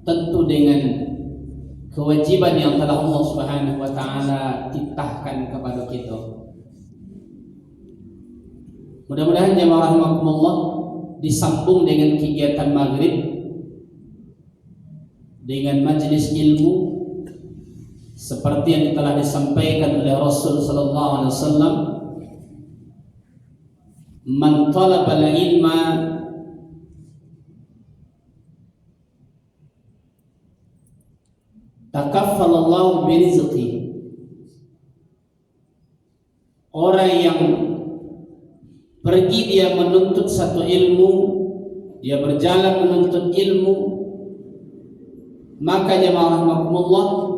tentu dengan kewajiban yang telah Allah Subhanahu wa taala titahkan kepada kita. Mudah-mudahan jemaah rahimakumullah disambung dengan kegiatan maghrib dengan majelis ilmu seperti yang telah disampaikan oleh Rasul sallallahu alaihi wasallam, man talaba al-ilma takaffalallahu birizqi. Orang yang pergi dia menuntut satu ilmu, dia berjalan menuntut ilmu, maka jemaah rahimakumullah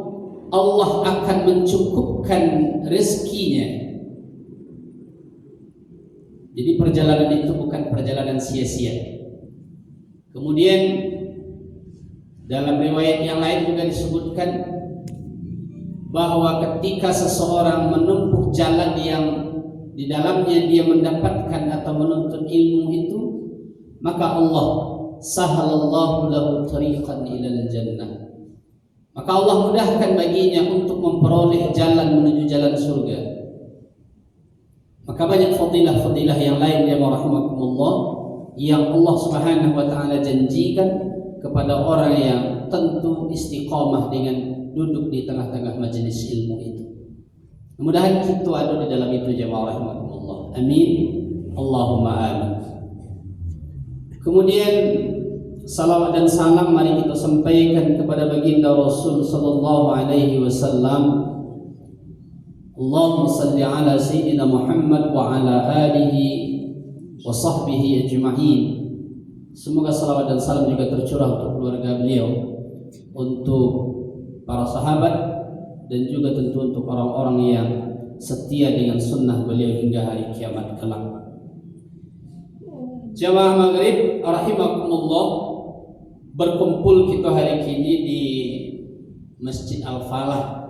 Allah akan mencukupkan rezekinya. Jadi perjalanan itu bukan perjalanan sia-sia. Kemudian dalam riwayat yang lain juga disebutkan bahwa ketika seseorang menempuh jalan yang di dalamnya dia mendapatkan atau menuntut ilmu itu, maka Allah sahalallahu lahu tariqan ilal jannah. Maka Allah mudahkan baginya untuk memperoleh jalan menuju jalan surga. Maka banyak fadilah-fadilah yang lain ya rahimakumullah yang Allah Subhanahu wa taala janjikan kepada orang yang tentu istiqamah dengan duduk di tengah-tengah majelis ilmu itu. Mudah-mudahan kita ada di dalam itu jemaah rahimakumullah. Amin. Allahumma amin. Kemudian salawat dan salam mari kita sampaikan kepada baginda Rasul sallallahu alaihi wasallam. Allahumma salli ala sayyidina Muhammad wa ala alihi wa sahbihi ajma'in. Semoga salawat dan salam juga tercurah untuk keluarga beliau, untuk para sahabat, dan juga tentu untuk orang-orang yang setia dengan sunnah beliau hingga hari kiamat kelak. Jamaah maghrib rahimakumullah, berkumpul kita hari ini di Masjid Al-Falah,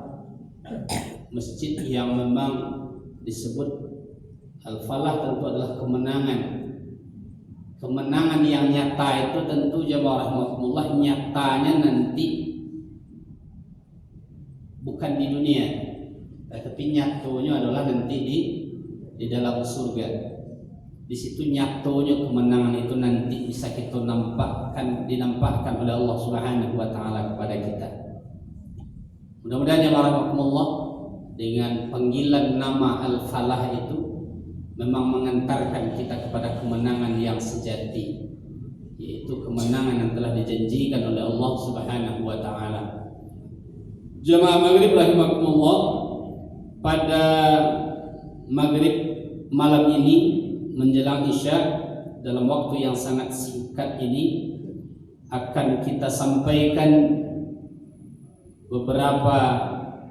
masjid yang memang disebut Al-Falah tentu adalah kemenangan. Kemenangan yang nyata itu tentu jamaah rahimakumullah nyatanya nanti bukan di dunia, tetapi nyatonya adalah nanti di dalam surga. Di situ nyatonya kemenangan itu nanti bisa kita dinampakkan oleh Allah Subhanahu wa taala kepada kita. Mudah-mudahan jamaah rahimakumullah dengan panggilan nama Al-Falah itu memang mengantarkan kita kepada kemenangan yang sejati, yaitu kemenangan yang telah dijanjikan oleh Allah Subhanahu wa taala. Jemaah maghrib rahimakumullah, pada maghrib malam ini menjelang isya, dalam waktu yang sangat singkat ini akan kita sampaikan beberapa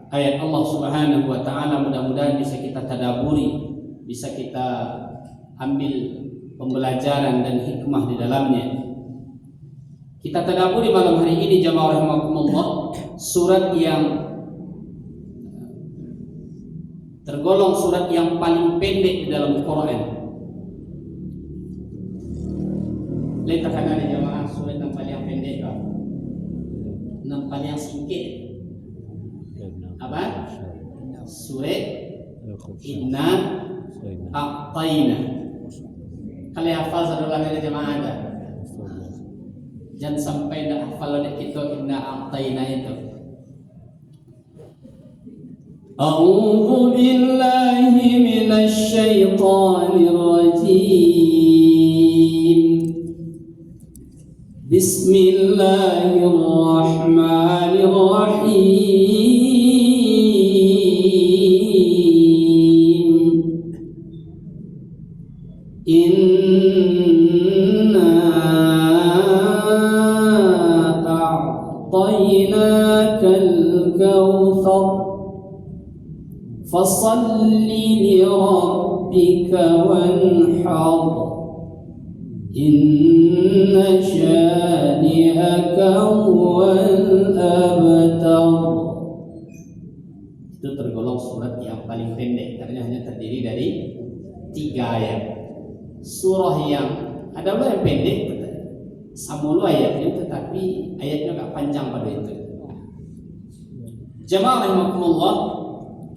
ayat Allah Subhanahu wa taala. Mudah-mudahan bisa kita tadaburi, bisa kita ambil pembelajaran dan hikmah di dalamnya. Kita tadaburi malam hari ini jamaah rahimakumullah, surat yang tergolong surat yang paling pendek di dalam Quran. Lihat kan ada jamaah surat yang paling pendek kan? Yang paling singkat. Apa? Surat Inna A'tayna. Kalian hafal satu lagi jemaah ada? Jangan sampai dah hafal oleh kita Inna A'tayna itu. A'udzu billahi minasy syaithanir rajim. Bismillahirrahmanirrahim. Inna a'tainakal kautsar fasalli li rabbika wanhar inna syani'aka huwal abtar. Itu tergolong surat yang paling pendek karena hanya terdiri dari 3 ayat. Surah yang ada yang pendek, samulu ayatnya, tetapi ayatnya agak panjang pada itu. Jamaah rahimakumullah,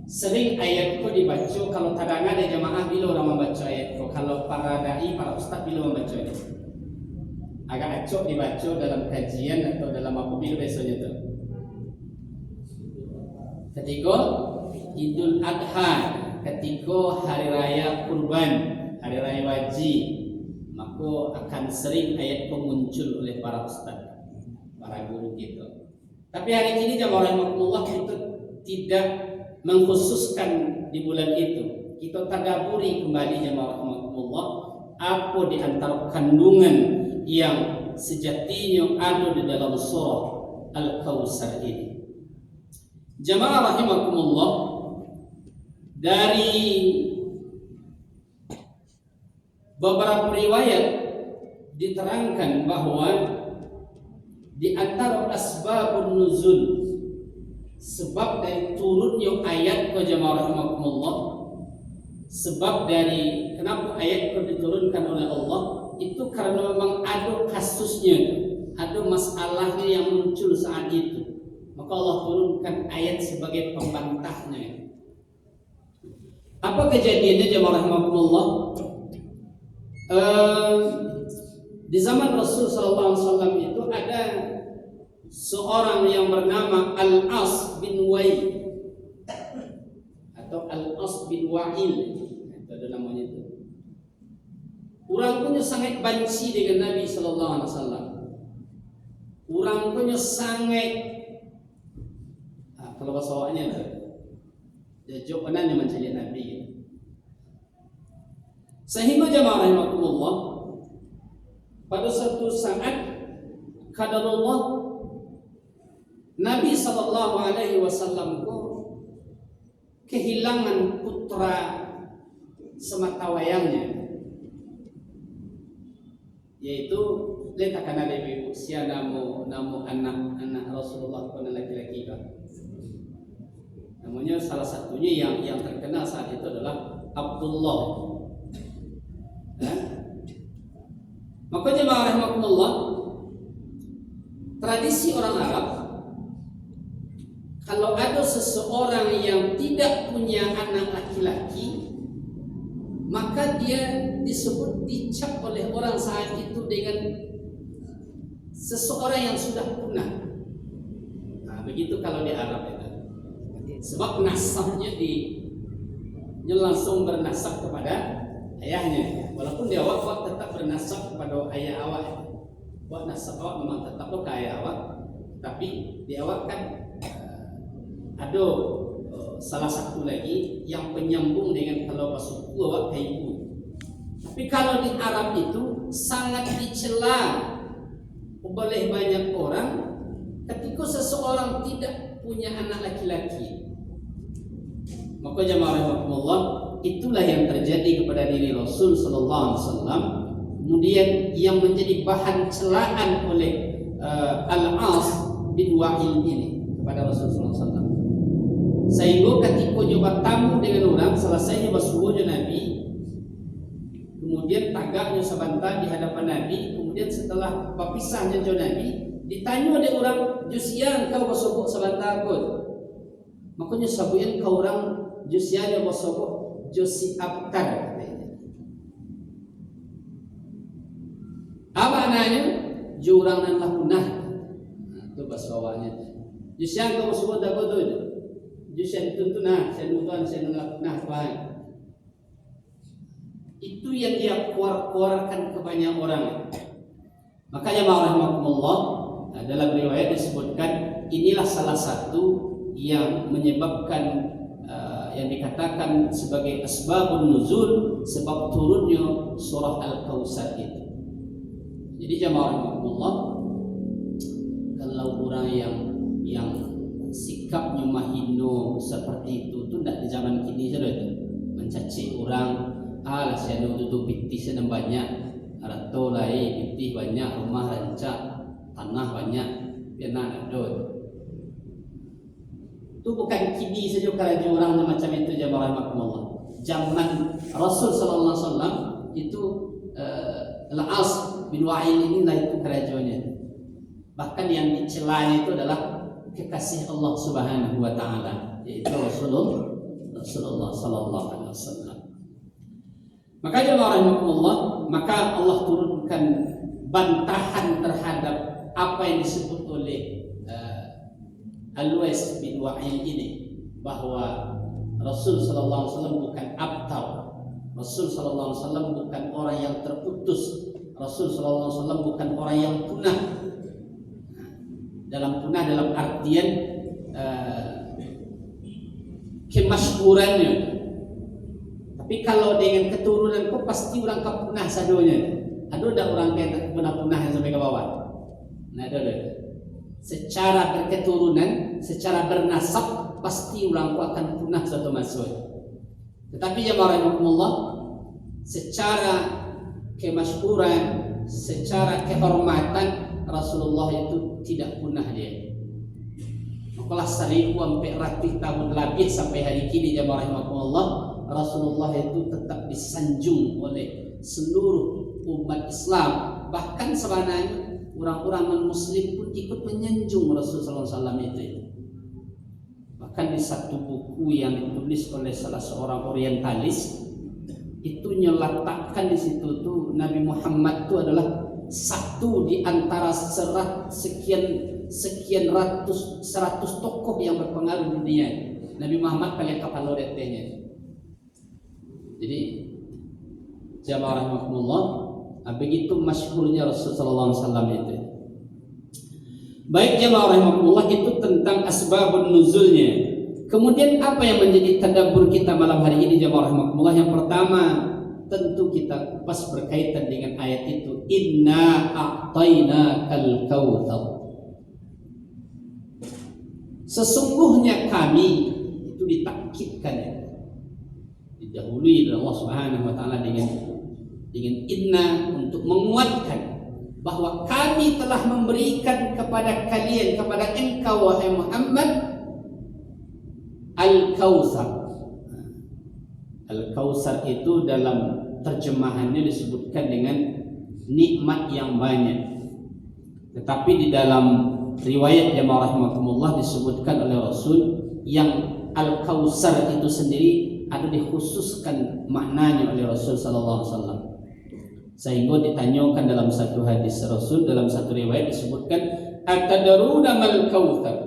sering ayat itu dibaca kalau kadang ada jamaah bila orang membaca ayat itu, kalau para dai, para ustaz bila membaca ayat itu. Agak acok dibaca dalam kajian atau dalam apa bila biasanya itu. Ketika Idul Adha, ketika hari raya kurban, hari raya wajib, maka akan sering ayat itu muncul oleh para ustaz, para guru gitu. Tapi hari ini jamaah rahimakumullah, kita tidak mengkhususkan di bulan itu. Kita tadaburi kembali jamaah rahimakumullah, apa di antara kandungan yang sejatinya ada di dalam surah Al-Kautsar ini. Jamaah rahimakumullah, dari beberapa riwayat diterangkan bahwa di antara asbabun nuzul, sebab dari turunnya ayat ke jamaah rahimakumullah, sebab dari kenapa ayat itu diturunkan oleh Allah itu karena memang ada kasusnya, ada masalahnya yang muncul saat itu. Maka Allah turunkan ayat sebagai pembantahnya. Apa kejadiannya jamaah rahimakumullah? Di zaman Rasul SAW itu ada seorang yang bernama Al-As bin Wa'il atau Al-As bin Wa'il, itu ada namanya itu. Orang punya sangat benci dengan Nabi SAW. Orang punya sangat kalau bahasa awaknya dia jawabannya mencari Nabi. Sehingga jamaah rahimakumullah, pada suatu saat qadarullah Nabi sallallahu alaihi wasallam kehilangan putra sematawayangnya, yaitu letakkan ada ibu usia namu anak Rasulullah pada laki-laki kan. Namanya salah satunya yang terkenal saat itu adalah Abdullah. Maka jemaah rahimakumullah, tradisi orang Arab, kalau ada seseorang yang tidak punya anak laki-laki, maka dia dicap oleh orang saat itu dengan seseorang yang sudah punah. Nah, begitu kalau di Arab itu. Sebab nasabnya dia langsung bernasab kepada ayahnya, walaupun dia awak tetap bernasab kepada ayah awak. Wak nasab awak memang tetap ke ayah awak, tapi di awak kan ada salah satu lagi yang penyambung dengan kalau suku awak ke ibu. Tapi kalau di Arab itu sangat dicela oleh banyak orang ketika seseorang tidak punya anak laki-laki. Maka jamaah rahimakumullah, itulah yang terjadi kepada diri Rasul sallallahu alaihi wasallam, kemudian yang menjadi bahan celaan oleh Al-As bin Wa'il ini kepada Rasul sallallahu alaihi wasallam. Sehingga ketika nyoba tamu dengan orang, selesai nyoba subuhnya Nabi, kemudian tagaknya sebentar di hadapan Nabi, kemudian setelah berpisahnya jauh Nabi, ditanya oleh orang, "Jusian kau bersobok sebentar kot?" Makanya sabuyan kau orang Jusian bersobok Josi Abtar. Apa nanya? Jurang dan lahunah. Itu bahasa awalnya. Jusian kau bersobok tak kot? Jusian itu nah, saya nutuan saya lahunah faham. Itu yang dia keluarkan ke banyak orang. Makanya ma'rahimakumullah, dalam riwayat disebutkan inilah salah satu yang menyebabkan yang dikatakan sebagai asbabun nuzul, sebab turunnya surah Al-Kautsar itu. Jadi jamaah rahimakumullah, kalau orang yang sikapnya mahino seperti itu tidak di zaman kini sudah itu mencaci orang, saya nutup pitih sedang banyak, atau lain pitih banyak, rumah rancak, tanah banyak, biar nak ada. Itu bukan kini saja kalau orang macam itu jamaah rahimakumullah. Zaman Rasul sallallahu alaihi wasallam itu Al-As bin Wa'il inilah itu kerajaannya. Bahkan yang dicelanya itu adalah kekasih Allah Subhanahu wa taala, yaitu Rasulullah sallallahu alaihi wasallam. Maka jemaah rahimakumullah, maka Allah turunkan bantahan terhadap apa yang disebut oleh Al-Wais bin Wa'il ini, bahwa Rasul sallallahu alaihi wasallam bukan abtar, Rasul sallallahu alaihi wasallam bukan orang yang terputus, Rasul sallallahu alaihi wasallam bukan orang yang punah. Dalam artian kemasyhurannya. Tapi kalau dengan keturunan kok pasti orang kepunah sadonya. Ada orang yang punah-punah yang sampai ke bawah. Nah, ada. Secara berketurunan, secara bernasab pasti orang kok akan punah satu masa. Tetapi jemaah rahimakumullah, secara kemasyhuran, secara kehormatan Rasulullah itu tidak punah dia. Makalah 1000 tahun lebih sampai hari kini jemaah rahimakumullah, Rasulullah itu tetap disanjung oleh seluruh umat Islam. Bahkan sebenarnya orang-orang non-muslim pun ikut menyanjung Rasulullah SAW itu. Bahkan di satu buku yang ditulis oleh salah seorang orientalis itu nyeletakkan di situ tuh Nabi Muhammad itu adalah satu di antara sekian ratus tokoh yang berpengaruh di dunia. Nabi Muhammad kalian kapal loretnya. Jadi jamaah rahmatullah, begitu masyhurnya Rasulullah SAW itu. Baik jamaah rahmatullah, itu tentang asbabun nuzulnya. Kemudian apa yang menjadi tadabbur kita malam hari ini jamaah rahmatullah? Yang pertama, tentu kita kupas berkaitan dengan ayat itu, inna a'tainakal kautsar. Sesungguhnya kami, itu ditakkidkan ya, didahului oleh Allah Subhanahu wa taala dengan inna untuk menguatkan bahwa kami telah memberikan kepada kalian, kepada engkau wahai Muhammad, al-kautsar. Al-Kautsar itu dalam terjemahannya disebutkan dengan nikmat yang banyak. Tetapi di dalam riwayat jamaah rahimakumullah disebutkan oleh Rasul yang Al-Kautsar itu sendiri ada dikhususkan maknanya oleh Rasul sallallahu alaihi wasallam. Sehingga ditanyakan dalam satu hadis Rasul, dalam satu riwayat disebutkan, "Atadaruna mal kautsar?"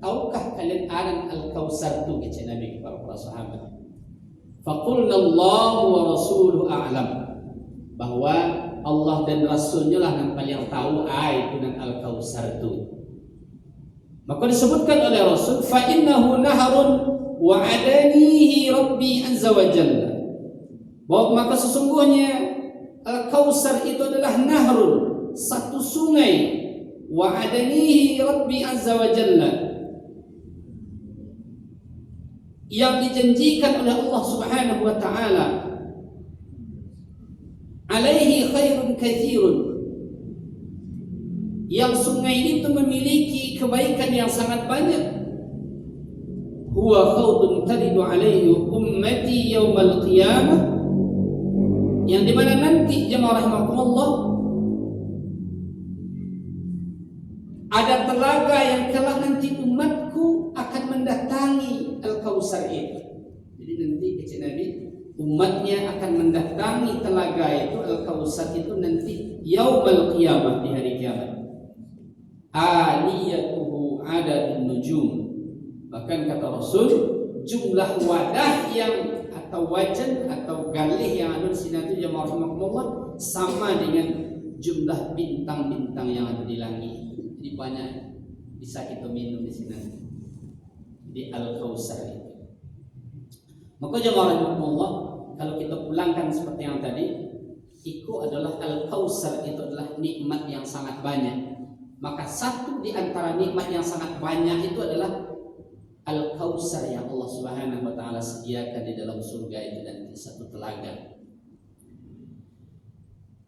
Tahukah kalian arang Al-Kautsar itu? Kata Nabi kepada para sahabat. Faqulna Allah wa rasuluhu a'lam, bahwa Allah dan Rasulnya lah yang paling tahu itu dan Al-Kautsar itu. Maka disebutkan oleh Rasul, fa innahu naharun wa'adanihi rabbi azza wa jalla, bahwa maka sesungguhnya Al-Kautsar itu adalah nahrun, satu sungai, wa'adanihi rabbi azza wa jalla, yang dijanjikan oleh Allah Subhanahu wa taala, alaihi khairun katsirun, yang sungai itu memiliki kebaikan yang sangat banyak. Huwa khawdun taridu alaihi ummati yaumal qiyamah, yang dimana nanti jemaah rahimakumullah ada telaga yang kelak nanti umatku akan mendatangi Al-Kautsar itu. Jadi nanti kata Nabi, umatnya akan mendatangi telaga itu, Al-Kautsar itu nanti yaumul qiyamah, di hari kiamat. Aliyatuhu adadun nujum. Bahkan kata Rasul, jumlah wadah yang atau wajan atau galih yang ada di sini itu jemaah rahimakumullah sama dengan jumlah bintang-bintang yang ada di langit. Jadi banyak bisa kita minum di sini di Al-Kautsar itu. Maka jemaah rahimakumullah, kalau kita pulangkan seperti yang tadi, itu adalah Al-Kautsar itu adalah nikmat yang sangat banyak. Maka satu di antara nikmat yang sangat banyak itu adalah Al-Kautsar yang Allah Subhanahu wa taala sediakan di dalam surga itu, dan di satu telaga.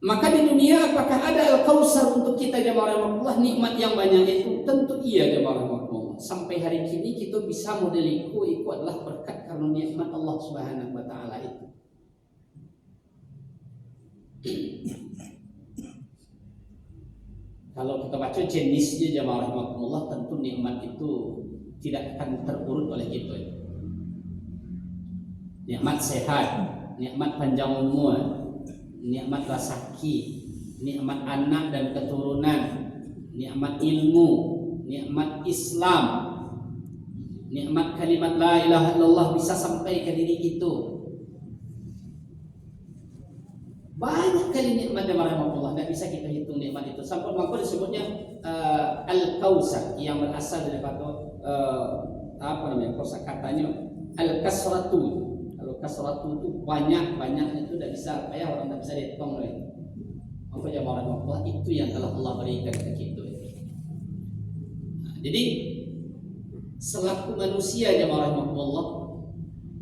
Maka di dunia apakah ada Al-Kautsar untuk kita jemaah rahimakumullah, nikmat yang banyak itu? Tentu iya jemaah rahimakumullah. Sampai hari ini kita bisa model itu adalah berkat karena nikmat Allah Subhanahu wa taala itu. Kalau kita baca jenisnya jamaah rahimakumullah, tentu nikmat itu tidak akan terurut oleh kita. Nikmat sehat, nikmat panjang umur, nikmat rezeki, nikmat anak dan keturunan, nikmat ilmu, nikmat Islam, nikmat kalimat la ilaha illallah bisa sampai ke diri itu. Banyak kali nikmat yang rahmatullah, tidak bisa kita hitung nikmat itu. Sampai maka disebutnya al-kausar yang berasal daripada apa namanya, kosakatanya al-kasratu. Kalau kasratu itu banyak itu tidak bisa, orang tidak bisa dihitung lagi. Maka jamaah rahmatullah itu yang telah Allah berikan ke kita. Nah, jadi selaku manusia jamaah rahmatullah,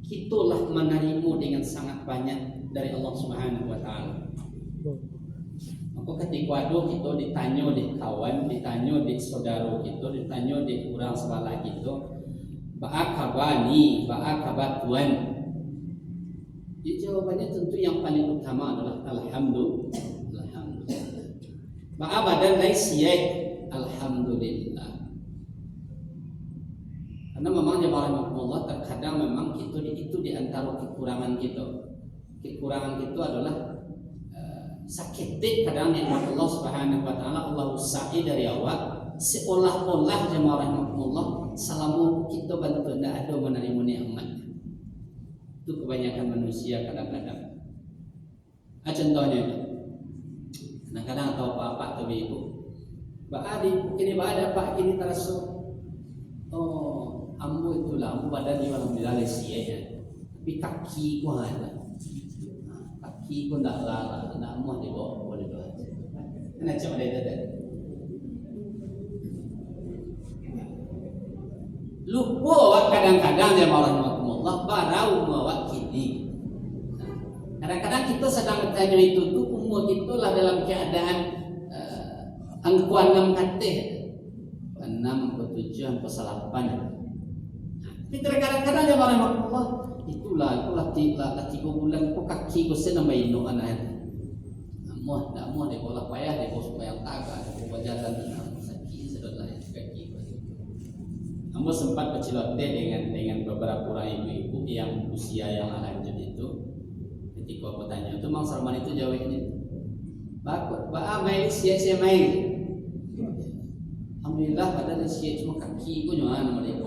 kitalah menerima dengan sangat banyak dari Allah Subhanahu wa taala. Maka ketika kita ditanya di kawan, ditanya di saudara kita, ditanya di orang sebelah kita, ba'akabani, ba'akabatuan. Jadi jawabannya tentu yang paling utama adalah alhamdulillah. Ba'abadan laisiyah, alhamdulillah. Karena memang jamaah Allah terkadang memang itu di antara kekurangan kita. Kekurangan itu adalah sakit kadang nikmat Allah Subhanahu wa taala Allah usai dari awal seolah-olah jamaah rahmatullah selama kita bantu tidak ada menerima nikmat. Itu kebanyakan manusia kadang-kadang. Contohnya kadang-kadang atau apa atau ibu, ini ada pak ini terasa ambu itulah ambu badan ini alhamdulillah lesianya, tapi kaki gua ada. Kiko ndak lara, ndak mau dibawa boleh doa. Kena cuma dia. Lupa kadang-kadang dia Allah barau mewakili. Kadang-kadang kita sedang bertanya itu tuh umur kita lah dalam keadaan angkuan 6 kate, 6 ke 7 ke 8. Tapi kadang-kadang dia Allah itulah 3 bulan kok kaki ko sen may ino anan. Amo dia bola payah dia bos payah taga dia jalan dengan sakit sedot lain kaki ko. Amo sempat bercelote dengan beberapa orang ibu-ibu yang usia yang lanjut itu. Ketika aku tanya itu Mang Sarman itu jawabnya main sia-sia main. Alhamdulillah padahal sia cuma kaki ko nyoan sama dia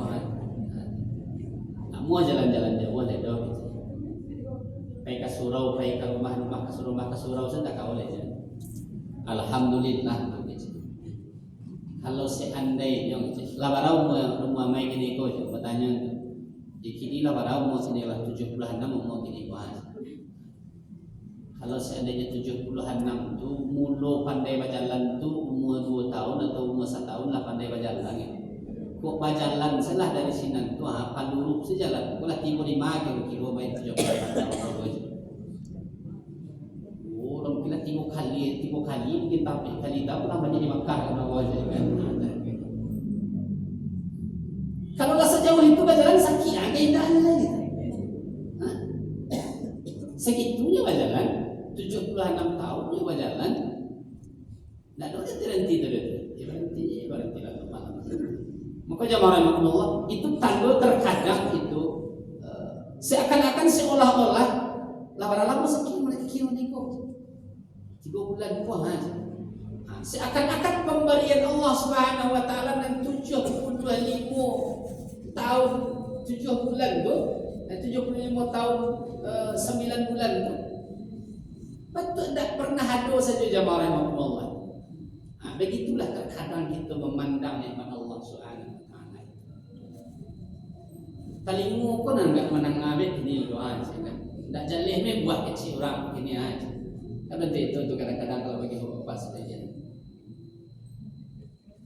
Semua jalan-jalan jauh ada dong. Pergi ke surau, pergi ke rumah ke surau saya tak kau leh. Alhamdulillah. Kalau seandainya labarau rumah mai kini kau bertanya, kini labarau mau sini lah 76 mau kini kau. Kalau seandainya 76 tu mulu pandai berjalan tu umur 2 tahun atau umur 1 tahun lah pandai berjalan ya. Kok berjalan salah dari sini tu panduruk sejalan. Kau lah 35 kilo main 7 tahun. Orang kira 3 kali mungkin tapi kali dah pernah banyak di Makkah kena wajah kan. Kalau dah sejauh itu berjalan sakit ada indahnya lagi. Segitunya berjalan 76 tahun dia berjalan. Tak ada terhenti berhenti lah malam. Maka jamaah rahmatullah itu tanda terkadang itu seakan-akan seolah-olah lama-lama sekian mereka kira menikah 3 bulan puasa. Seakan-akan pemberian Allah Subhanahu wa taala dan 75 tahun 7 bulan tu 75 tahun 9 bulan tu betul tak pernah ada saja jamaah rahmatullah. Begitulah terkadang kita memandang nikmat Allah Subhanahu wa taala. Talimu pun enggak menang abet ini doa saja. Tak jalih me buat kecil orang ini aja. Kan itu kadang-kadang kalau bagi bapak saja.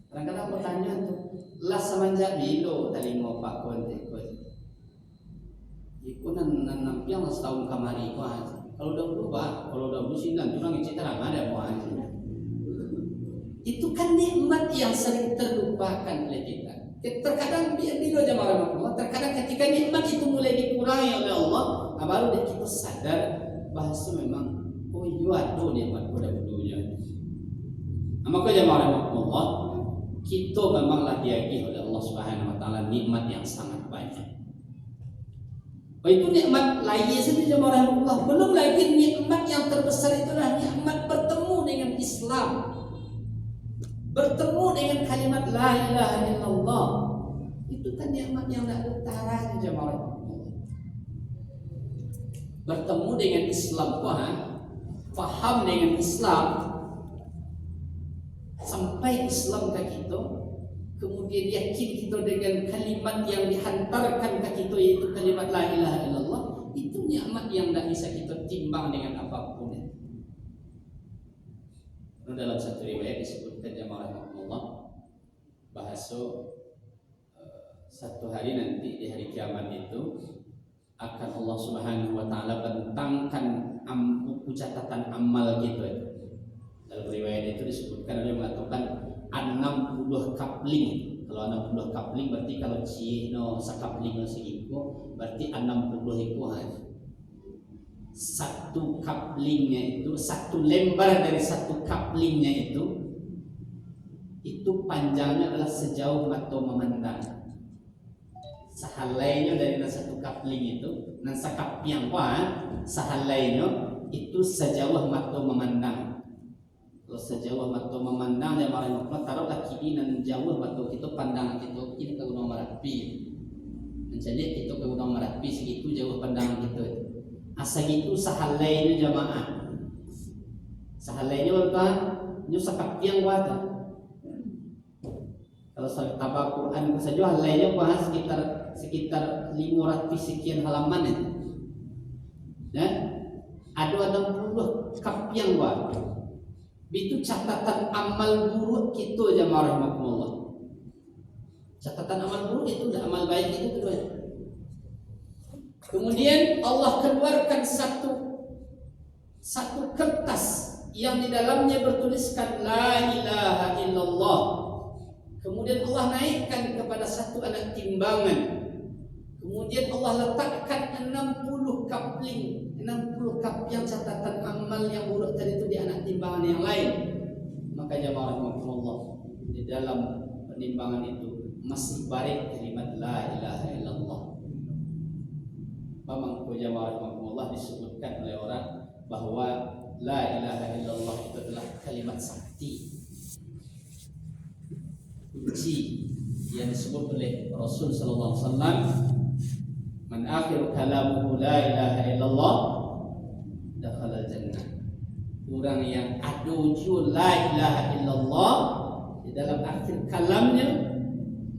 Kadang-kadang bertanya tu, lah semenjak bilo talimu pak konte ko. Iku nan yang setahun kamari ko aja. Kalau dah berubah, kalau dah businan tu orang cerita ada mo aja. Itu kan nikmat yang sering terlupakan oleh kita. Terkadang bila jamaah rahmatullah, terkadang ketika nikmat itu mulai dikurangi oleh Allah, baru kita sadar bahwa memang oh iya ada nikmat pada dunia. Maka jemaah rahimahullah, kita memanglah diagih oleh Allah Subhanahu wa taala nikmat yang sangat banyak. Itu nikmat lain saja jemaah rahimahullah. Belum lagi nikmat yang terbesar itulah nikmat bertemu dengan Islam. Bertemu dengan kalimat la ilaha illallah. Itu kan nikmat yang tak utara jemaah rahimahullah. Bertemu dengan Islam, faham dengan Islam, sampai Islam ke kita, kemudian yakin kita dengan kalimat yang dihantarkan ke kita, yaitu kalimat la ilaha illallah. Itu nikmat yang tak bisa kita timbang dengan apapun. Dalam satu riwayat disebutkan jemaah rahimahullah, bahasa satu hari nanti di hari kiamat itu akan Allah Subhanahu wa taala bentangkan buku catatan amal kita. Dalam riwayat itu disebutkan ada yang mengatakan 60 kapling. Kalau 60 kapling berarti kalau cino sakapling segitu berarti 60 ekor. Satu kaplingnya itu, satu lembar dari satu kaplingnya itu panjangnya adalah sejauh mata memandang. Sahalainya dari satu kapling itu, dan sakapiang sahalainya itu sejauh mata memandang. Kalau sejauh mata memandang ya mari taruhlah kini dan jauh mata kita pandang kita ini ke Gunung Merapi. Jadi kita ke Gunung Merapi segitu jauh pandangan kita. Asa gitu sahalainya jamaah. Sahalainya apa? Nyu sakapiang wata. Kalau tabak Quran saja halainya sekitar 500 sekian halaman itu. Ya? Ada 60 kapiang wata. Itu catatan amal buruk kita jemaah rahmatullah. Catatan amal buruk itu dan amal baik itu kedua. Kemudian Allah keluarkan satu kertas yang di dalamnya bertuliskan la ilaha illallah. Kemudian Allah naikkan kepada satu anak timbangan. Kemudian Allah letakkan 60 kapling, 60 kapiang catatan amal yang buruk tadi itu di anak timbangan yang lain. Maka jemaah rahmatullah, di dalam penimbangan itu masih barik kalimat la ilaha illallah. Memang jemaah rahmatullah disebutkan oleh orang bahwa la ilaha illallah itu adalah kalimat sakti, kunci yang disebut oleh Rasul sallallahu alaihi wasallam, man akhir kalamuhu la ilaha illallah dakhala jannah. Orang yang aduju la ilaha illallah di dalam akhir kalamnya,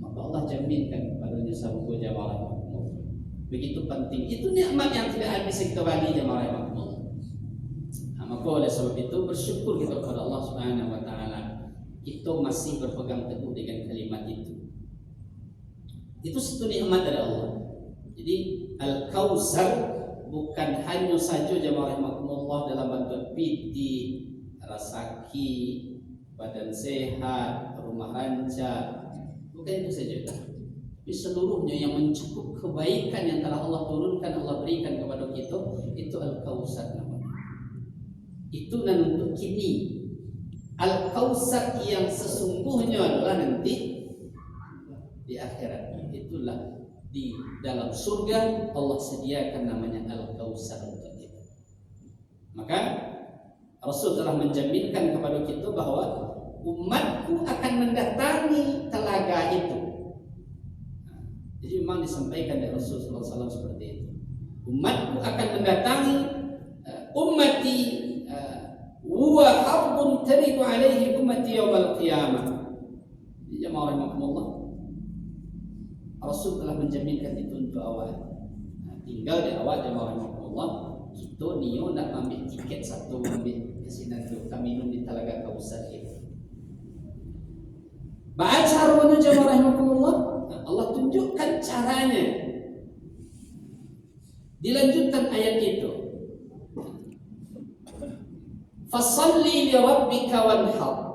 maka Allah jaminkan kepadanya surga jemaah. Begitu penting. Itu nikmat yang tidak bisa kita bagi jemaah rahmatullah. Maka oleh sebab itu bersyukur kita kepada Allah Subhanahu wa taala. Kita masih berpegang teguh dengan kalimat itu. Itu satu nikmat dari Allah. Jadi Al-Kautsar bukan hanya saja jemaah rahmatullah dalam bentuk piti, rasaki, badan sehat, rumah ranca. Bukan itu saja. Tapi seluruhnya yang mencakup kebaikan yang telah Allah turunkan, Allah berikan kepada kita, itu Al-Kautsar namanya. Itu dan untuk kini Al-Kautsar yang sesungguhnya adalah nanti di akhirat. Itulah di dalam surga Allah sediakan namanya Al-Kautsar untuk kita. Maka Rasul telah menjaminkan kepada kita bahwa umatku akan mendatangi telaga itu. Jadi memang disampaikan dari Rasulullah SAW seperti itu. Umatku akan mendatangi ummati wa harbun taridu alaihi ummati yawmal qiyamah. Jemaah rahimahumullah, Rasul telah menjaminkan itu untuk awal. Tinggal di awal jemaah rahimahumullah, kita niyo nak ambil tiket satu, ambil kesinan tu kami minum di Telaga Kautsar itu. Baca rumahnya jemaah rahimahumullah, Allah tunjukkan caranya. Dilanjutkan ayat itu. Fasalli li rabbika wanhar.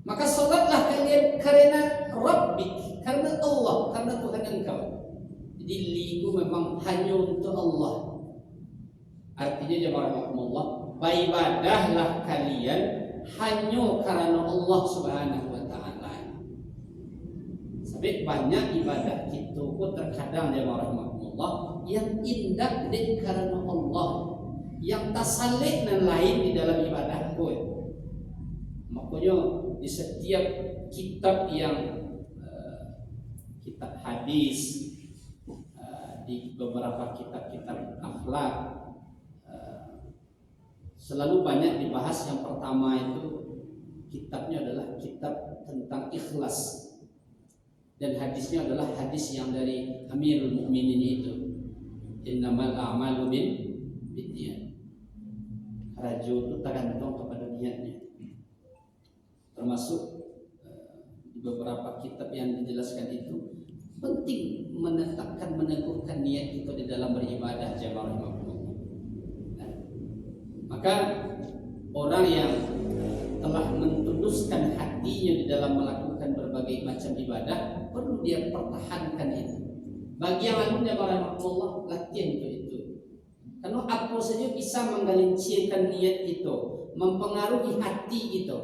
Maka salatlah kalian karena Rabbik, karena Allah, karena Tuhan engkau. Jadi li itu memang hanya untuk Allah. Artinya jemaah rahimahumullah, beribadahlah kalian hanya karena Allah Subhanahu wa taala. Sebab banyak ibadah kita pun terkadang jemaah rahmatullah yang indah karena Allah, yang tasalik dan lain di dalam ibadah pun. Makanya di setiap kitab yang kitab hadis, di beberapa kitab-kitab akhlak, selalu banyak dibahas. Yang pertama itu kitabnya adalah kitab tentang ikhlas, dan hadisnya adalah hadis yang dari Amirul Mukminin itu, innamal a'malu binniyat. Rajo itu tergantung kepada niatnya. Termasuk di beberapa kitab yang dijelaskan itu penting meneguhkan niat kita di dalam beribadah jemaah rahmatullah. Maka orang yang telah mentuluskan hatinya di dalam melakukan berbagai macam ibadah, perlu dia pertahankan itu. Bagi yang lalu jemaah rahmatullah, latihan itu. Karena apa saja bisa menggelincirkan niat itu, mempengaruhi hati itu.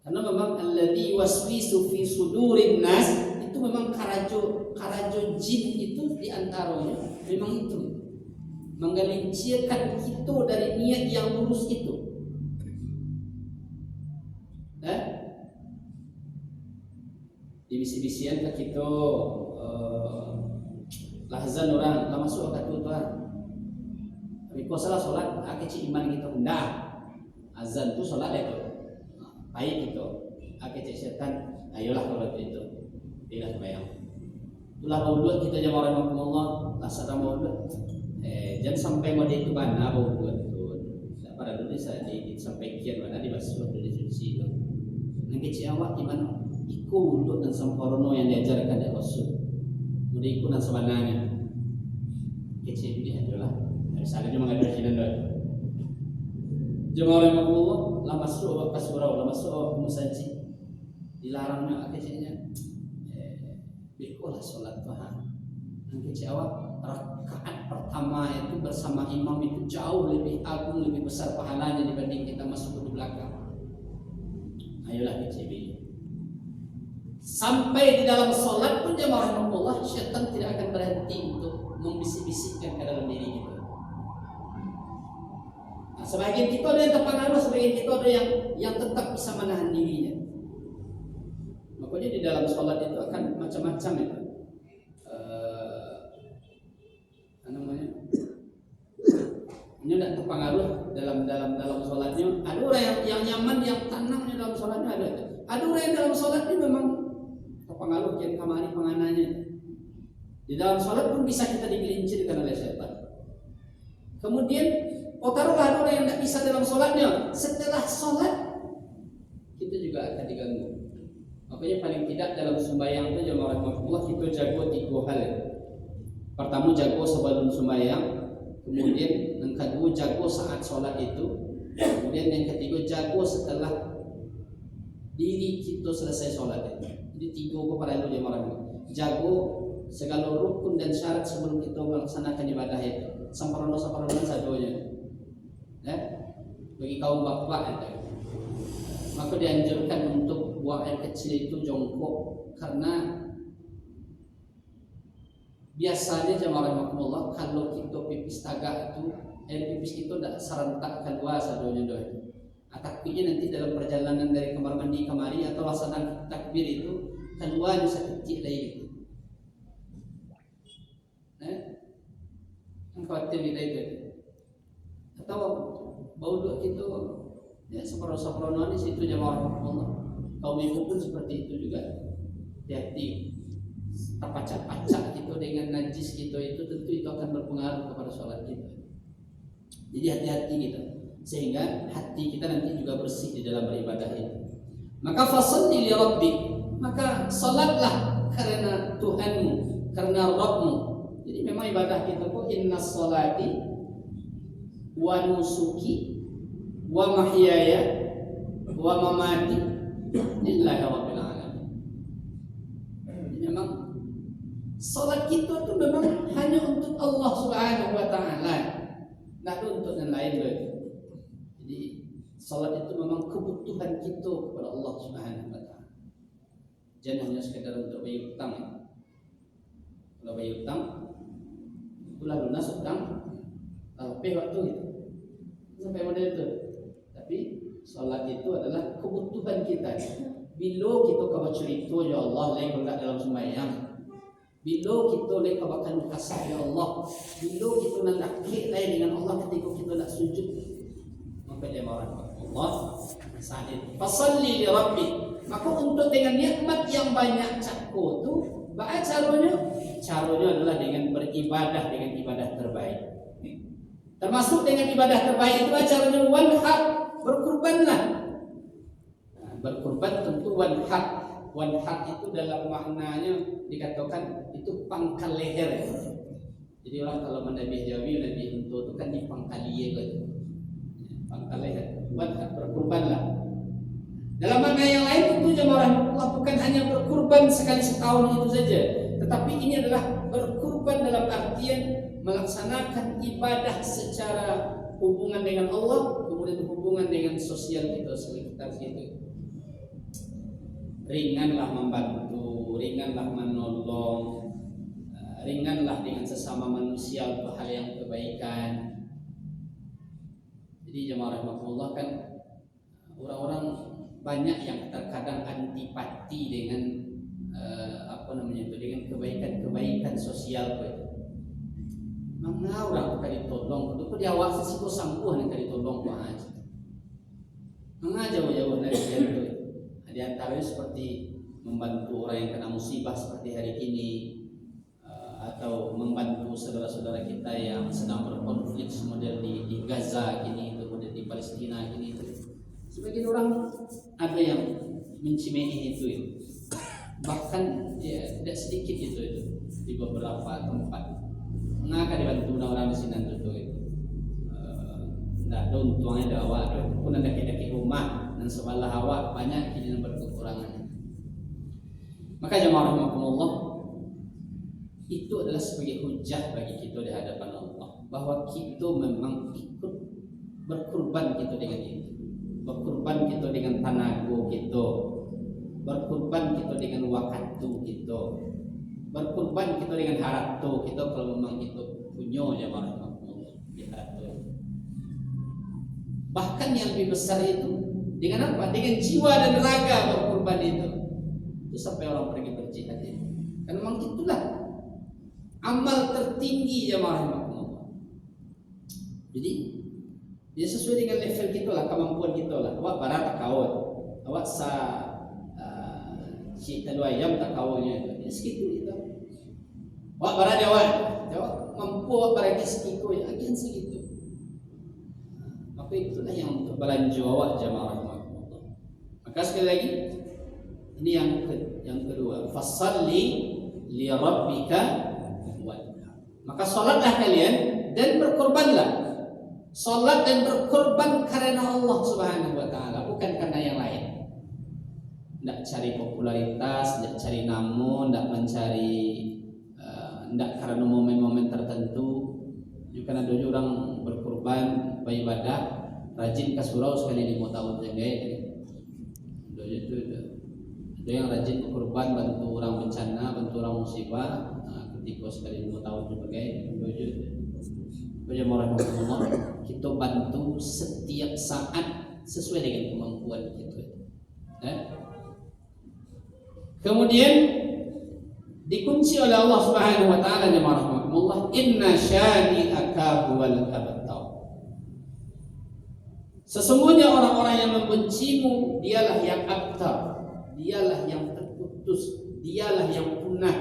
Karena memang alladzi waswisu fi sudurin nas, itu memang karajo jin itu diantaranya memang itu menggelincirkan kita dari niat yang lurus itu. Dibisi-bisian ke kita, lahzan orang tak masuk ke tuan. Tapi kau salah solat, akhirnya iman kita hendak azan tu solat itu. Baik itu, akhirnya setan, ayolah kalau itu. Tidak bayang. Itulah bau kita jemaah rahmatullah, asal bau jangan sampai mode itu mana bau tu. Pada dulu saya sampai kian mana di basuh dulu di suci itu. Nanti awak gimana? Ikut untuk dan sempurna yang diajarkan oleh Rasul. Mudah ikut dan sebenarnya. Kecil dia adalah. Misalnya cuma ada hinan doa. Jemaah rahmatullah, lama masuk ke surau, lama masuk ke masjid. Dilarangnya kecilnya. Bikulah solat Tuhan. Nanti awak rakaat pertama itu bersama imam itu jauh lebih agung, lebih besar pahalanya dibanding kita masuk ke belakang. Ayolah kecil. Sampai di dalam solat pun jemaah rahmatullah, syaitan tidak akan berhenti untuk membisik-bisikkan ke dalam diri kita. Nah, sebagian kita ada yang terpengaruh, sebagian kita ada yang tetap bisa menahan dirinya. Makanya di dalam sholat itu akan macam-macam itu. Ini tidak terpengaruh dalam sholatnya. Ada orang yang nyaman, yang tenang dalam sholatnya ada. Ada orang yang dalam sholatnya memang terpengaruh yang kamari pengananya. Di dalam sholat pun bisa kita digelincirkan oleh syaitan. Kemudian, taruhlah ada orang yang tidak bisa dalam sholatnya. Setelah sholat, kita juga akan diganggu. Makanya paling tidak dalam sembahyang itu jemaah rahmatullah kita jago 3 hal. Pertama jago sebelum sembahyang, kemudian yang kedua jago saat sholat itu, kemudian yang ketiga jago setelah diri kita selesai sholat itu. Jadi 3 kepada itu jemaah rahmatullah. Jago segala rukun dan syarat sebelum kita melaksanakan ibadah itu. Sempurna sadonya. Bagi kaum bapak itu. Maka dianjurkan untuk buang air kecil itu jongkok, karena biasanya jemaah rahmatullah kalau kita pipis tagak itu air pipis itu tidak serentak keluar sadonya doa. Takbirnya nanti dalam perjalanan dari kamar mandi kemari atau laksana takbir itu keluar bisa kecil lagi gitu. Khawatir kita itu. Atau bau doa kita ya separuh-separuh di situ jemaah rahmatullah. Kaum ibu pun seperti itu juga. Hati-hati terpacak-pacak gitu dengan najis gitu, itu tentu itu akan berpengaruh kepada sholat kita. Jadi hati-hati gitu, sehingga hati kita nanti juga bersih di dalam beribadah itu. Maka fasalli li rabbik, maka salatlah karena Tuhanmu, karena Rabbmu. Jadi memang ibadah kita kok inna sholati wa nusuki wa mahyaya wa mamati lillahi rabbil alamin. Memang salat kita itu memang hanya untuk Allah Subhanahu wa taala, tidak untuk yang lain. Jadi Salat itu memang kebutuhan kita kepada Allah Subhanahu wa taala. Jangan hanya sekedar untuk bayar hutang. Kalau bayar hutang, itulah lunas hutang. Tapi waktu itu sampai model itu. Tapi salat itu adalah kebutuhan kita. Bila kita kau cerita ya Allah lain kalau dalam sembahyang. Bila kita lain kau akan kasih ya Allah. Bila kita nak klik lain dengan Allah ketika kita nak sujud. Maka dia marah Allah saat itu. Fasalli li rabbik. Maka untuk dengan nikmat yang banyak cakko tu, baik caranya adalah dengan beribadah dengan ibadah terbaik. Termasuk dengan ibadah terbaik itu caranya wanhar, berkurbanlah. Berkurban tentu wanhar. Wanhar itu dalam maknanya dikatakan itu pangkal leher. Jadi orang kalau menabih Jawi, Nabi untuk itu kan di pangkal leher. Pangkal leher. Wanhar, berkurbanlah. Dalam makna yang lain tentu jemaah Allah bukan hanya berkurban sekali setahun itu saja, tetapi ini adalah berkurban dalam artian melaksanakan ibadah secara hubungan dengan Allah, kemudian hubungan dengan sosial kita sekitar situ. Ringanlah membantu, ringanlah menolong, ringanlah dengan sesama manusia untuk hal yang kebaikan. Jadi jemaah rahmatullah kan orang-orang banyak yang terkadang antipati dengan dengan kebaikan sosial itu. Mana orang tu ditolong, tu dia awak sesiko sampuh nak ditolong kau aja. Mana jauh-jauh dari itu. Di antaranya seperti membantu orang yang kena musibah seperti hari ini, atau membantu saudara-saudara kita yang sedang berkonflik model di Gaza kini, kemudian di Palestina kini. Sebagian orang ada yang mencimei itu, bahkan ya, tidak sedikit itu di beberapa tempat. Mengapa dibantu orang di sini itu? Tidak ada untungnya ada awak, pun ada kita rumah dan sebelah awak banyak kini yang berkekurangan. Maka jemaah rahmatullah itu adalah sebagai hujah bagi kita di hadapan Allah bahwa kita memang ikut berkurban kita dengan itu. Berkurban kita dengan tenaga kita, berkurban kita dengan waktu kita, berkurban kita dengan harta kita kalau memang kita punya jemaah Allah di harta. Bahkan yang lebih besar itu dengan apa? Dengan jiwa dan raga berkurban itu sampai orang pergi berjihad itu. Karena memang itulah amal tertinggi jemaah Allah. Jadi dia sesuai dengan level kita lah, kemampuan kita lah. Awak barat tak kawat, awak cita dua jam tak kawatnya. Ini segitu kita. Awak barat awak mampu awak barat segitu ya, agen segitu. Maka itulah yang untuk belanja awak jemaah Allah. Maka sekali lagi ini yang kedua, fasalli li rabbika wanhar. Maka salatlah kalian dan berkorbanlah. Salat dan berkorban karena Allah Subhanahu wa taala, bukan karena yang lain. Tidak cari popularitas, tidak cari nama, tidak mencari tidak karena momen-momen tertentu. Juga ada orang berkorban beribadah rajin ke surau sekali 5 tahun saja. Ada yang rajin berkorban bantu orang bencana, bantu orang musibah ketika sekali 5 tahun sebagai kita bantu setiap saat sesuai dengan kemampuan kita. Kemudian dikunci oleh Allah Subhanahu wa taala jemaah rahmatullah, inna syani'aka huwal abtar. Sesungguhnya orang-orang yang membencimu dialah yang abtar, dialah yang terputus, dialah yang punah.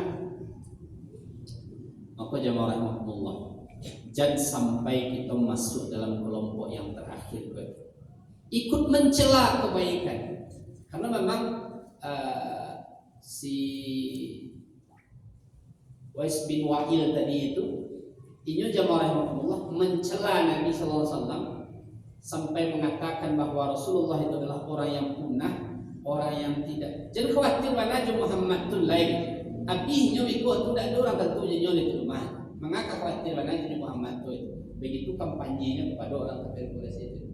Maka jemaah rahmatullah, jangan sampai kita masuk dalam kelompok yang terakhir, ikut mencela kebaikan. Karena memang si Wais bin Wa'il tadi itu, ini jamaah rahmatullah mencela Nabi sallallahu alaihi wasallam sampai mengatakan bahwa Rasulullah itu adalah orang yang punah, orang yang tidak. Jangan khawatir mana Muhammad tu lain. Abinya ikut tidak ada orang tentunya nyoleh di rumah. Mengapa khawatir mana Muhammad tu? Begitu kampanyenya kepada orang kafir Quraisy itu.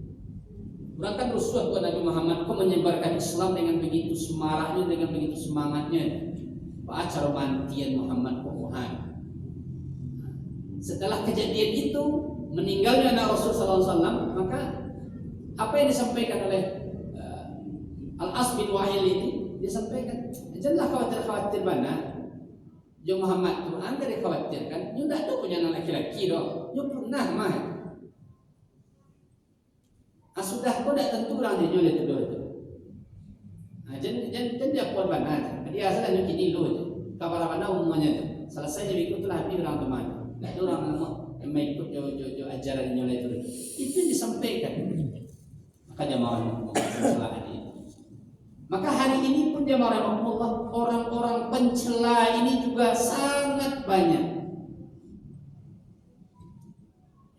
Orang kan rusuh kepada Nabi Muhammad, kok menyebarkan Islam dengan begitu semarahnya, dengan begitu semangatnya. Pak acara mantian Muhammad Muhammad. Setelah kejadian itu, meninggalnya anak Rasul SAW, maka apa yang disampaikan oleh Al-As bin Wa'il itu, dia sampaikan, janganlah khawatir mana. Jo Muhammad tu anda dikhawatirkan, you tidak ada punya anak laki-laki doh, you pernah mah. Sudah kau tidak tentu orang dia nyoleh tu doh tu. Jangan dia kuat mana, dia asal hanya kini lo je. Kabar mana umumnya tu, selesai jadi ikut lah habis orang teman. Tidak ada orang yang ikut jo ajaran nyoleh tu. Itu yang disampaikan. Maka jamaah masalah ini. Maka hari ini pun jamaah Allah, orang-orang pencela ini juga sangat banyak.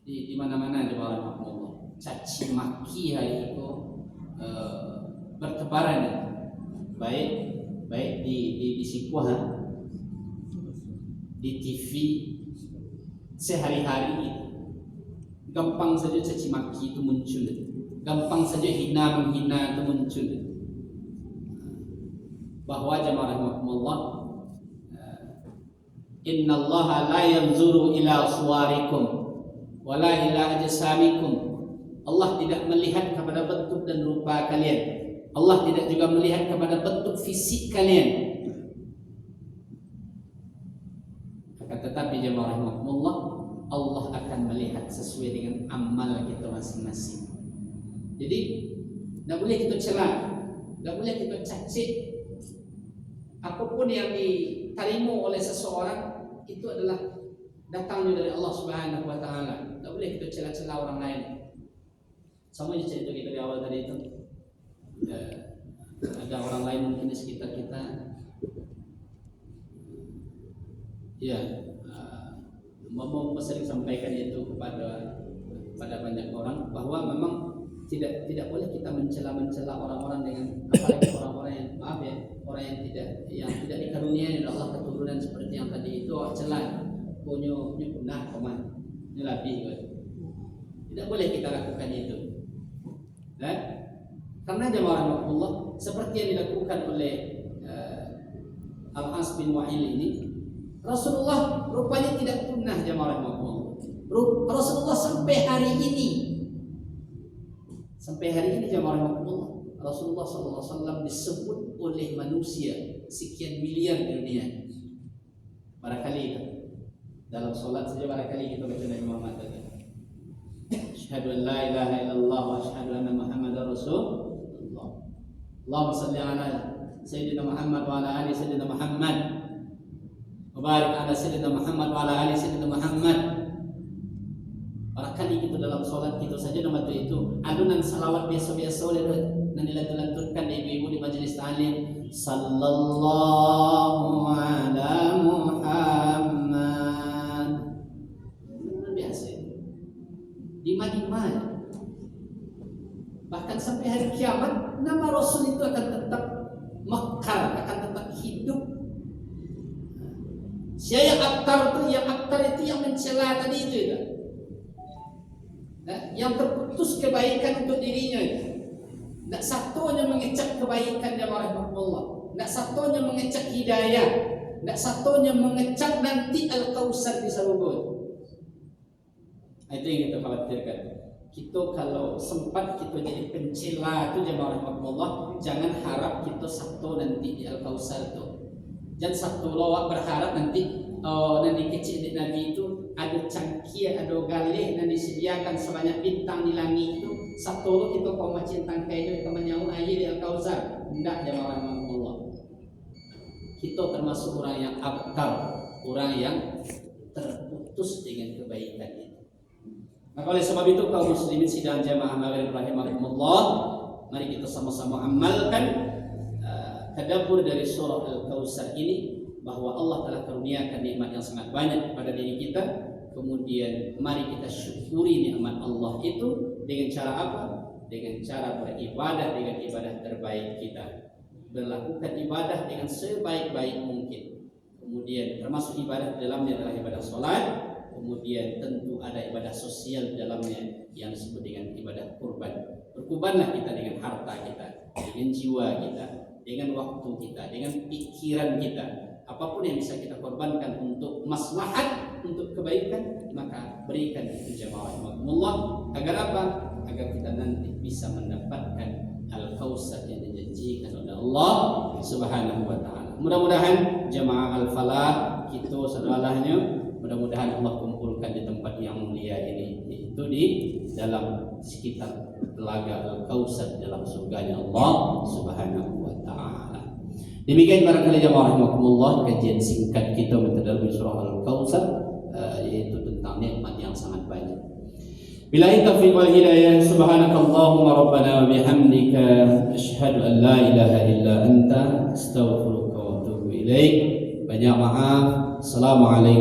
Di mana-mana jamaah Allah. Caci maki hari itu bertebaran, baik di Sikuah, di TV sehari-hari. Gampang saja caci maki itu muncul, gampang saja hina menghina itu muncul. Bahwa jamaah rahmatullah, innallaha la yanzuru ila suwarikum wala ila ajsamikum. Allah tidak melihat kepada bentuk dan rupa kalian. Allah tidak juga melihat kepada bentuk fisik kalian. Akan tetapi jemaah rahmatullah, Allah akan melihat sesuai dengan amal kita masing-masing. Jadi tidak boleh kita cela, tidak boleh kita caci. Apapun yang diterima oleh seseorang itu adalah datangnya dari Allah Subhanahu wa taala. Tidak boleh kita cela-cela orang lain. Sama je cerita kita di awal tadi itu. Ada orang lain mungkin di sekitar kita. Ya, mau sering sampaikan itu kepada banyak orang bahwa memang tidak boleh kita mencela orang-orang dengan apalagi orang-orang yang orang yang tidak dikaruniai oleh Allah keturunan seperti yang tadi itu celah punya punah koman ini lebih. Tidak boleh kita lakukan itu. Karena jamaah Allah seperti yang dilakukan oleh Al-As bin Wa'il ini, Rasulullah rupanya tidak punah jamaah Allah. Rasulullah sampai hari ini jamaah Allah, Rasulullah SAW disebut oleh manusia sekian miliar di dunia. Barangkali dalam solat saja barangkali kita baca Nabi Muhammad tadi. Asyhadu an la ilaha illallah wa asyhadu anna Muhammadar Rasulullah. Allahumma shalli ala Sayyidina Muhammad wa ala ali Sayyidina Muhammad. Wa barik ala Sayyidina Muhammad wa ala ali Sayyidina Muhammad. Barangkali kita dalam solat kita saja nama itu adunan salawat biasa-biasa oleh dan dilantunkan ibu-ibu di majelis ta'lim. Sallallahu ala Muhammad. Biasa. Di mana? Bahkan sampai hari kiamat nama Rasul itu akan tetap mekar, akan tetap hidup. Siapa yang aktar itu yang mencela tadi itu ya. Yang terputus kebaikan untuk dirinya. Tidak satunya mengecek kebaikan jamaah Allah. Tidak satunya mengecek hidayah. Tidak satunya mengecek nanti Al-Kausar di Sarubun. Itu yang kita khawatirkan. Kita kalau sempat kita jadi pencela itu jamaah Allah, jangan harap kita satu nanti di Al-Kausar itu. Jangan satu lawak berharap nanti nanti kecil di Nabi itu ada cangkir, ada galih dan disediakan sebanyak bintang di langit itu. Satu kita kau macam tangkai itu menyau air di Al-Kausar. Tidak jamaah Allah. Kita termasuk orang yang abtar, orang yang terputus dengan kebaikan itu. Maka oleh sebab itu kaum muslimin sidang jamaah maghrib rahimakumullah, mari kita sama-sama amalkan tadabbur dari surah Al-Kausar ini, bahwa Allah telah karuniakan nikmat yang sangat banyak kepada diri kita. Kemudian mari kita syukuri nikmat Allah itu dengan cara apa? Dengan cara beribadah dengan ibadah terbaik kita. Berlakukan ibadah dengan sebaik-baik mungkin. Kemudian termasuk ibadah di dalamnya adalah ibadah salat. Kemudian tentu ada ibadah sosial di dalamnya yang disebut dengan ibadah kurban. Berkorbanlah kita dengan harta kita, dengan jiwa kita, dengan waktu kita, dengan pikiran kita. Apapun yang bisa kita korbankan untuk maslahat, untuk kebaikan, maka berikan itu jamaah Allah. Agar apa? Agar kita nanti bisa mendapatkan Al-Kautsar yang dijanjikan oleh Allah Subhanahu wa taala. Mudah-mudahan jamaah Al-Falah kita saudaranya, mudah-mudahan Allah kumpulkan di tempat yang mulia ini, yaitu di dalam sekitar telaga Al-Kautsar dalam surganya Allah Subhanahu wa taala. Demikian barangkali jamaah rahimakumullah kajian singkat kita mentadabbur surah Al-Kautsar, yaitu tentang nikmat yang sangat banyak. Billahi taufiq wal hidayah. Subhanakallahumma rabbana wa bihamdika asyhadu an la ilaha illa anta astaghfiruka wa atubu ilaik. Banyak maaf. Assalamualaikum.